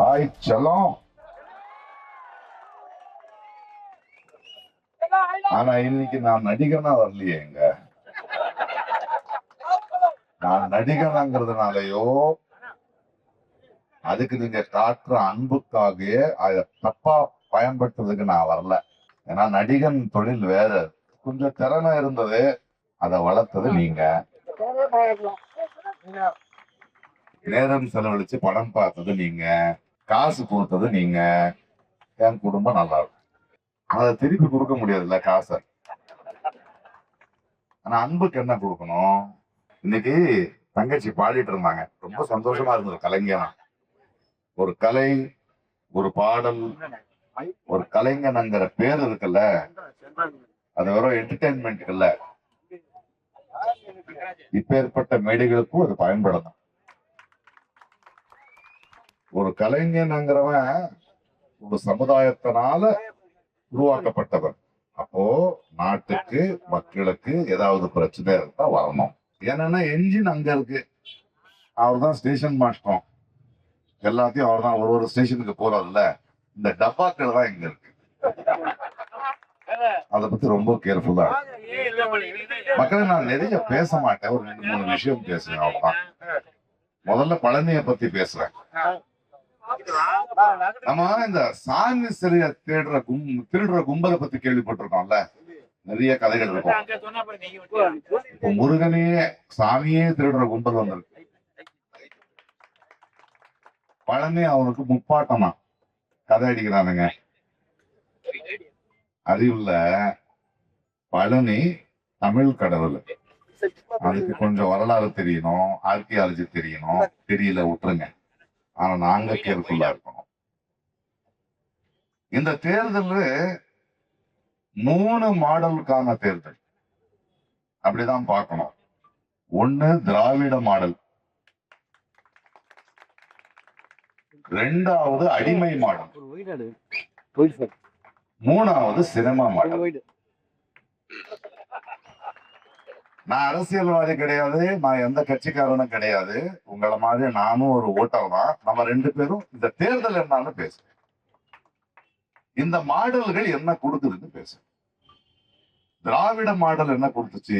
Hi செல்லம். ஆனா இன்னைக்கு நான் நடிகனா வரலையேங்க. நான் நடிகனாங்கிறதுனாலயோ அதுக்கு நீங்க காட்டுற அன்புக்காக அதை தப்பா பயன்படுத்துறதுக்கு நான் வரல. ஏன்னா நடிகன் தொழில் வேற. கொஞ்சம் திறமை இருந்தது, அதை வளர்த்தது நீங்க. நேரம் செலவழிச்சு படம் பார்த்தது நீங்க, காசு கொடுத்தது நீங்க. என் குடும்பம் நல்லா இருக்கும். அதை திருப்பி கொடுக்க முடியாதுல்ல காசை. ஆனா அன்புக்கு என்ன கொடுக்கணும்? இன்னைக்கு தங்கச்சி பாடிட்டு இருந்தாங்க, ரொம்ப சந்தோஷமா இருந்தது. கலைஞனா ஒரு கலை, ஒரு பாடல், ஒரு கலைஞனுங்கிற பேர் இருக்குல்ல, அது வெறும் என்டர்டைன்மெண்ட் இல்ல. இப்பேற்பட்ட மேடைகளுக்கும் அது பயன்படணும். ஒரு கலைஞனுங்கிறவன் ஒரு சமுதாயத்தினால உருவாக்கப்பட்டவன். அப்போ நாட்டுக்கு மக்களுக்கு ஏதாவது பிரச்சனை இருந்தா வரணும். ஏன்னா என்ஜின் அங்க இருக்கு, அவர் தான் ஸ்டேஷன் மாஸ்டர். எல்லாத்தையும் அவர் தான் ஒரு ஸ்டேஷனுக்கு போறாருல்ல. இந்த டப்பாக்கள் தான் இங்க இருக்கு. அதை பத்தி ரொம்ப கேர்ஃபுல்லா. மக்களை நான் நிறைய பேச மாட்டேன், ஒரு 2-3 விஷயம் பேசுறேன் அவ்வளவுதான். முதல்ல பழனியை பத்தி பேசுறேன். நம்ம இந்த சாமி சிலைய திருடுற கும்பலை பத்தி கேள்விப்பட்டிருக்கோம்ல, நிறைய கதைகள் இருக்கும். இப்ப முருகனையே சாமியே திருடுற கும்பல் வந்திருக்கு. பழனி அவனுக்கு முப்பாட்டமா கதை அடிக்கிறானுங்க. அறிவுல பழனி தமிழ் கடவுள். அதுக்கு கொஞ்சம் வரலாறு தெரியணும், ஆர்கியாலஜி தெரியணும். தெரியல விட்டுருங்க. ஆனா நாங்க கேர்ஃபுல்லா இருக்கணும். இந்த தேர்தல் 3 மாடலுக்கான தேர்தல், அப்படிதான் பார்க்கணும். ஒண்ணு திராவிட மாடல், 2வது அடிமை மாடல், 3வது சினிமா மாடல். நான் அரசியல்வாதி கிடையாது, நான் எந்த கட்சிக்காரனும் கிடையாது. உங்களை மாதிரி நானும் ஒரு ஓட்டர் தான். நம்ம 2 பேரும் இந்த தேர்தல் என்னன்னு பேசுறோம். இந்த மாடல்கள் என்ன கொடுக்குதுன்னு பேசுறோம். திராவிட மாடல் என்ன கொடுத்துச்சு?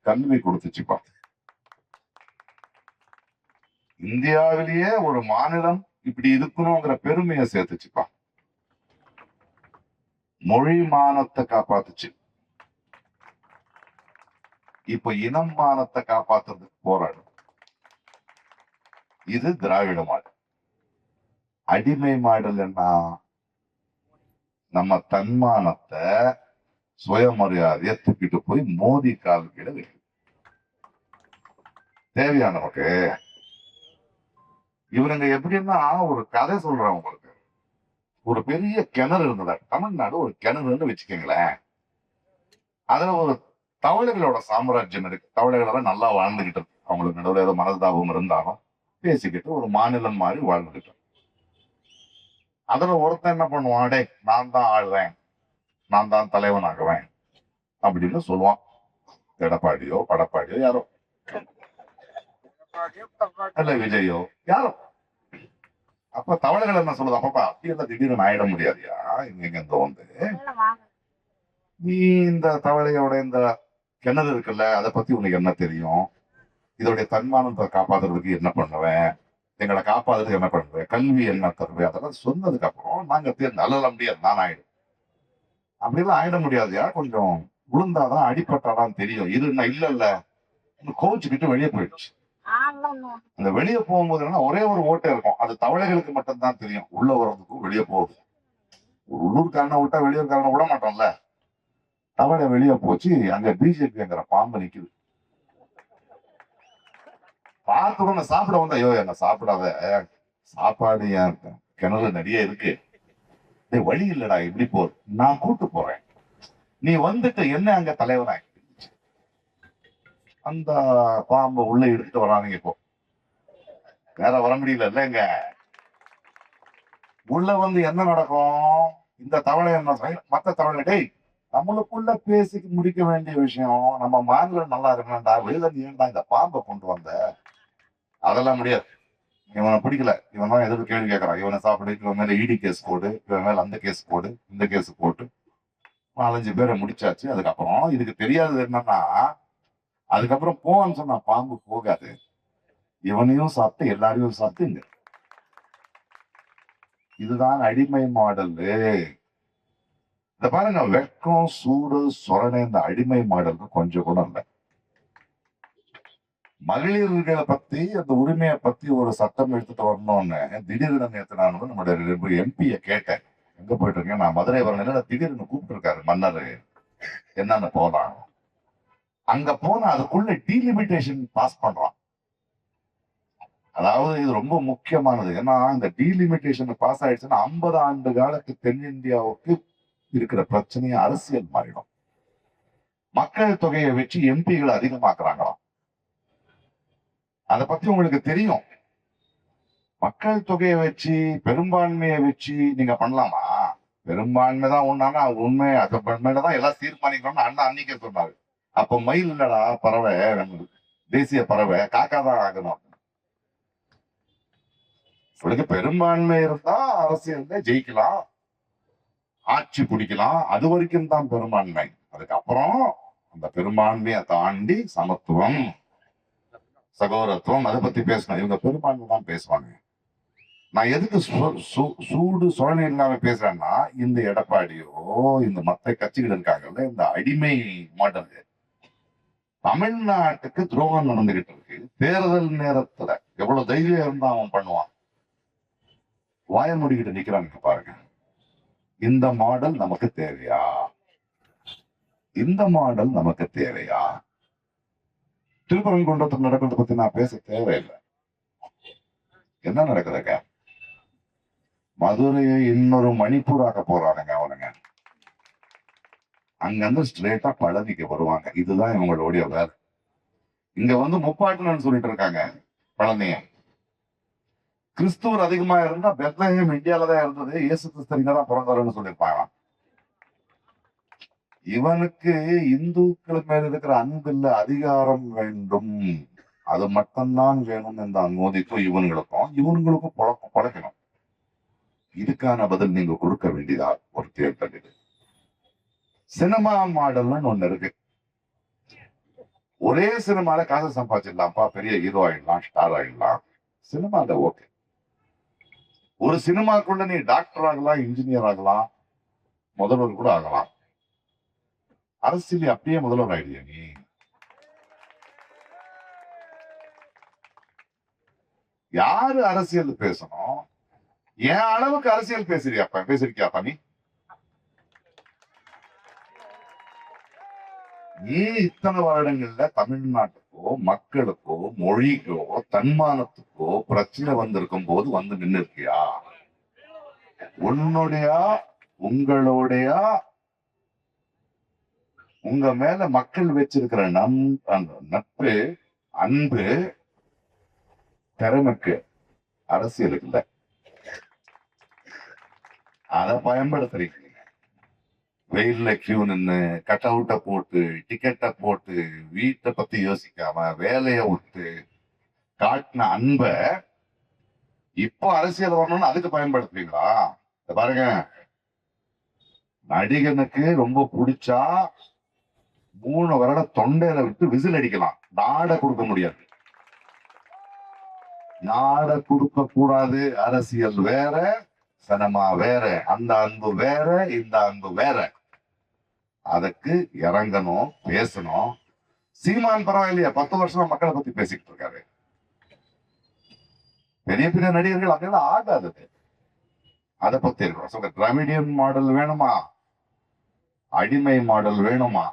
கல்வி கொடுத்துச்சுப்பா. இந்தியாவிலேயே ஒரு மாநிலம் இப்படி இருக்கணுங்கிற பெருமையை சேர்த்துச்சுப்பா. மொழி மானத்தை காப்பாத்துச்சு. இப்ப இனம் மானத்தை காப்பாத்துறதுக்கு போராடும். இது திராவிட மாடல். அடிமை மாடல் என்ன? நம்ம தன்மானத்தை, சுயமரியாதையை தூக்கிட்டு போய் மோதி கால் கீழ வைக்கும். தேவையா நமக்கு? இவனுங்க எப்படின்னா, ஒரு கதை சொல்றேன் உங்களுக்கு. ஒரு பெரிய கிணறு இருந்தது தமிழ்நாடு. ஒரு கிணறுன்னு வச்சுக்கோங்களேன். அதுல ஒரு தவளைகளோட சாம்ராஜ்யம் இருக்கு. தவளைகளெல்லாம் நல்லா வாழ்ந்துகிட்டு இருக்கு. அவங்களுக்கு நடுவில் ஏதோ மனஸ்தாபம் இருந்தாலும் பேசிக்கிட்டு ஒரு மாநிலம் மாதிரி வாழ்ந்துகிட்டு. அதுல ஒருத்தன் என்ன பண்ணுவான், டே நான் தான் ஆளுவேன், நான் தான் தலைவனாகுவேன் அப்படின்னு சொல்லுவான். எடப்பாடியோ படப்பாடியோ யாரோ, இல்ல விஜயோ யாரோ. அப்ப தவளைகள் என்ன சொல்லுது, அப்பப்பா அப்படியெல்லாம் திடீர்னு ஆயிட முடியாதுயா, இங்க வந்து நீ இந்த தவளையோட இந்த கிணறு இருக்குல்ல, அதை பத்தி உனக்கு என்ன தெரியும்? இதோடைய தன்மானத்தை காப்பாத்துறதுக்கு என்ன பண்ணுவேன், எங்களை காப்பாத்துறதுக்கு என்ன பண்ணுவேன், கல்வி என்ன தருவேன், அதெல்லாம் சொன்னதுக்கு அப்புறம் நாங்க நல்ல முடியாது, நான் ஆயிடும். அப்படிலாம் ஆயிட முடியாதுயா, கொஞ்சம் விழுந்தாதான் அடிப்பட்டாதான் தெரியும். இது என்ன இல்ல இல்ல கோச்சுக்கிட்டு வெளியே போயிடுச்சு. அந்த வெளியே போகும்போது என்னன்னா, ஒரே ஒரு ஓட்டை இருக்கும், அது தவளைகளுக்கு மட்டும்தான் தெரியும். உள்ள வர்றதுக்கும் வெளியே போகுது. உள்ளூர்காரனை விட்டா வெளியூர்காரனை விட மாட்டோம்ல. தவளை வெளியே போச்சு. அங்க பிஜேபிங்கிற பாம்பு நிக்குது. பார்த்துடனே சாப்பிட வந்தா, ஐயோ என்ன சாப்பிடாத, சாப்பாடு ஏன் கிணறு நிறைய இருக்கு, வழி இல்லடா, இப்படி போ, நான் கூட்டு போறேன், நீ வந்துட்டு என்ன அங்க தலைவனாய். அந்த பாம்பு உள்ள எடுத்துட்டு வரானுங்க. இப்போ வேற வர முடியல இல்லைங்க. உள்ள வந்து என்ன நடக்கும்? இந்த தவளை என்ன, மத்த தவளை, டேய் நம்மளுக்குள்ள பேசி முடிக்க வேண்டிய விஷயம், நம்ம மாநிலம் நல்லா இருக்கணும்டா, வெளியில நீ ஏன்டா இந்த பாம்பை கொண்டு வந்த, அதெல்லாம் முடியாது. இவனை பிடிக்கல, இவன் தான் எதிர்த்து கேள்வி கேட்கறான், இவனை சாப்பிடு, இவன் மேல இடி கேஸ் போடு, இவன் மேல அந்த கேஸ் போடு, இந்த கேஸ் போட்டு 4-5 பேரை முடிச்சாச்சு. அதுக்கப்புறம் இதுக்கு தெரியாதது என்னன்னா, அதுக்கப்புறம் போன்னு சொன்னா பாம்பு போகாது, இவனையும் சாப்பிட்டு எல்லாரையும் சாப்பிட்டு. இதுதான் அடிமை மாடல். இந்த பாருங்க, வெக்கம் சூடு சொரணை இந்த அடிமை மாடலுக்கு கொஞ்சம் கூட இல்லை. மகளிர்களை பத்தி அந்த உரிமையை பத்தி ஒரு சட்டம் எடுத்துட்டு வரணும்னு திடீர்னு நேற்று நான் நம்முடைய எம்பியை கேட்டேன், எங்க போயிட்டு இருக்கேன், நான் மதுரை வரணும், திடீர்னு கூப்பிட்டு இருக்காரு மன்னர், என்னன்னு போலாம். அங்க போனா அதுக்குள்ள டீலிமிட்டேஷன் பாஸ் பண்றான். அதாவது இது ரொம்ப முக்கியமானது. ஏன்னா இந்த டீலிமிட்டேஷன் பாஸ் ஆயிடுச்சுன்னா 50 ஆண்டு காலத்து தென்னிந்தியாவுக்கு இருக்கிற பிரச்சனையை அரசியல் மாறிடும். மக்கள் தொகையை வச்சு எம்பிகளை அதிகமாக்குறாங்களாம். அதை பத்தி உங்களுக்கு தெரியும். மக்கள் தொகையை வச்சு பெரும்பான்மையை வச்சு நீங்க பண்ணலாமா? பெரும்பான்மை தான் ஒண்ணானா உண்மை அது மேலதான் எல்லாம் தீர்மானிக்கணும்னு அண்ணா அன்னைக்கே சொன்னாரு. அப்ப மயில் இல்லடா பறவை, தேசிய பறவை காக்கா தான் ஆகணும். உங்களுக்கு பெரும்பான்மை இருந்தா அரசியல்ல ஜெயிக்கலாம், ஆட்சி பிடிக்கலாம், அது வரைக்கும் தான் பெரும்பான்மை. அதுக்கப்புறம் அந்த பெரும்பான்மையை தாண்டி சமத்துவம், சகோதரத்துவம், அதை பத்தி பேசணும். இவங்க பெரும்பான்மை தான் பேசுவாங்க. நான் எதுக்கு சூடு சோழனை இல்லாம பேசுறேன்னா, இந்த எடப்பாடியோ இந்த மத்த கட்சிகள் இருக்காங்கல்ல, இந்த அடிமை மாடல் தமிழ்நாட்டுக்கு துரோகம் நடந்துகிட்டு இருக்கு. தேர்தல் நேரத்துல எவ்வளவு தைரியம் இருந்தா அவன் பண்ணுவான். வாய மூடிக்கிட்டு நிக்கிறாங்க பாருங்க. இந்த மாடல் நமக்கு தேவையா? இந்த மாடல் நமக்கு தேவையா? திருப்பரங்குன்றத்தில் நடக்கிறத பத்தி நான் பேச தேவையில்லை. என்ன நடக்குதுங்க? மதுரையை இன்னொரு மணிப்பூராக போறானுங்க அவனுங்க. அங்கிருந்து ஸ்ட்ரெயிட்டா பழனிக்கு வருவாங்க. இதுதான் இவங்களுடைய வேலை. இங்க வந்து முப்பாட்டுன்னு சொல்லிட்டு இருக்காங்க பழனிய. கிறிஸ்துவர் அதிகமா இருந்தா பெத்லஹேம் இந்தியால தான் இருந்தது, இயேசு கிறிஸ்து இங்கதான் பிறந்தாருன்னு சொல்லியிருப்பாங்க. இவனுக்கு இந்துக்கள் மேல இருக்கிற அன்பு இல்ல, அதிகாரம் வேண்டும், அது மட்டும்தான் வேணும். இந்த அனுமதிக்கும் இவனுங்களுக்கும் பழக்கணும். இதுக்கான பதில் நீங்க கொடுக்க வேண்டியதா ஒரு தேர்தல். இது சினிமா மாடல்னு ஒண்ணு இருக்கு. ஒரே சினிமால காசு சம்பாதிச்சிடலாம்ப்பா, பெரிய ஹீரோ ஆயிடலாம், ஸ்டார் ஆயிடலாம். சினிமால ஓகே. ஒரு சினிமாக்குள்ள நீ டாக்டர் ஆகலாம், இன்ஜினியர் ஆகலாம், முதல்வர் கூட ஆகலாம். அரசியல் அப்படியே முதல்வர் ஆயிடுயா நீ? யாரு அரசியல் பேசணும்? என் அளவுக்கு அரசியல் பேசிருக்கியாப்பா நீ? நீ இத்தனை வருடங்கள்ல தமிழ்நாட்டுக்கோ மக்களுக்கோ மொழிக்கோ தன்மானத்துக்கோ பிரச்சனை வந்திருக்கும் போது வந்து நின்று இருக்கியா? உங்களுடைய உங்க மேல மக்கள் வச்சிருக்கிற நட்பு, அன்பு, திறமைக்கு அரசியலுக்கு இல்ல. அதை பயன்படுத்துறீங்க. வெயில்ல கியூ நின்று கட் அவுட்டை போட்டு டிக்கெட்டை போட்டு வீட்டை பத்தி யோசிக்காம வேலையை விட்டு காட்டின அன்ப இப்போ அரசியல் வரணும்னு அதுக்கு பயன்படுத்துவீங்களா? பாருங்க, நடிகனுக்கு ரொம்ப பிடிச்சா 3 வருடம் தொண்டையில விட்டு விசில் அடிக்கலாம், நாட கொடுக்க முடியாது. நாட கொடுக்க கூடாது. அரசியல் வேற, சினிமா வேற. அந்த அன்பு வேற, இந்த அன்பு வேற. அதுக்கு இறங்கணும், பேசணும். சீமான் பரவாயில்லையா, 10 வருஷமா மக்களை பத்தி பேசிக்கிட்டு இருக்காரு. பெரிய பெரிய நடிகர்கள் அதெல்லாம் ஆகாது. அதை பத்தி இருக்கிறோம். திராவிடியன் மாடல் வேணுமா, அடிமை மாடல் வேணுமா,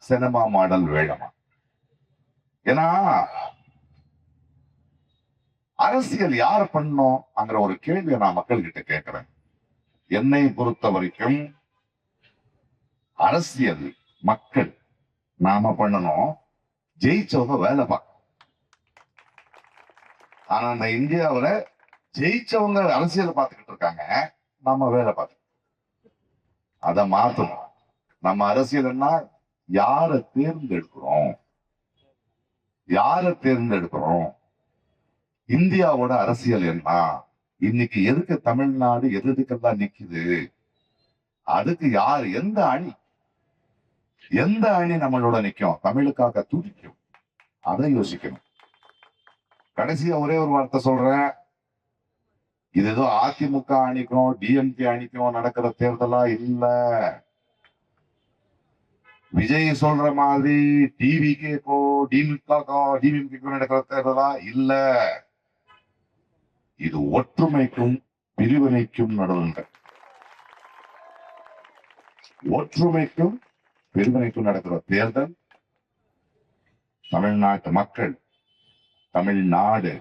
சினிமா மாடல் வேணுமா? ஏன்னா அரசியல் யார் பண்ணும் அங்கிற ஒரு கேள்வியை நான் மக்கள் கிட்ட கேட்கிறேன். என்னை பொறுத்த வரைக்கும் அரசியல் மக்கள் நாம பண்ணணும், ஜெயிச்சவங்க வேலை பார்க்க. ஆனா இந்த இந்தியாவில ஜெயிச்சவங்க அரசியல் பார்த்துக்கிட்டு இருக்காங்க, நாம வேலை பார்க்க. அதை மாத்தணும். நம்ம அரசியல்னா யாரை தேர்ந்தெடுக்கிறோம், இந்தியாவோட அரசியல் என்ன, இன்னைக்கு எதுக்கு தமிழ்நாடு எதுக்கெல்லாம் நிக்குது, அதுக்கு யார் எந்த அணி நம்மளோட நிக்கும், தமிழுக்காக துடிக்கும், அதை யோசிக்கணும். கடைசியா ஒரே ஒரு வார்த்தை சொல்றேன். இது ஏதோ அதிமுக அணிக்கும் டிஎம்கே அணிக்கும் நடக்கிற தேர்தலா இல்ல. விஜய் சொல்ற மாதிரி டிவிகேக்கோ டிஎம்கேக்கோ நடக்கிற தேர்தலா இல்ல. இது ஒற்றுமைக்கும் பிரிவினைக்கும் நடுவுங்க. ஒற்றுமைக்கும் பிரிவினைக்கும் நடக்கிற தேர்தல். தமிழ்நாட்டு மக்கள், தமிழ்நாடு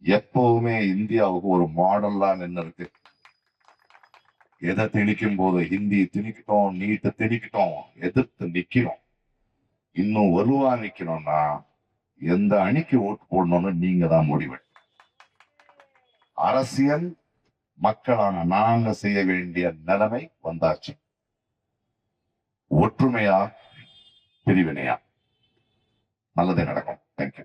எப்பவுமே இந்தியாவுக்கு ஒரு மாடல்லா நின்று இருக்கு. எதை திணிக்கும் போது ஹிந்தி திணிக்கிட்டோம், நீட்டை திணிக்கிட்டோம், எதிர்த்து நிக்கிறோம். இன்னும் வலுவா நிக்கணும்னா எந்த அணிக்கு ஓட்டு போடணும்னு நீங்க தான் முடிவு. அரசியல் மக்களான நாங்க செய்ய வேண்டிய நிலைமை வந்தாச்சு. ஒற்றுமையா பிரிவினையா? நல்லதே நடக்கும். தேங்க்யூ.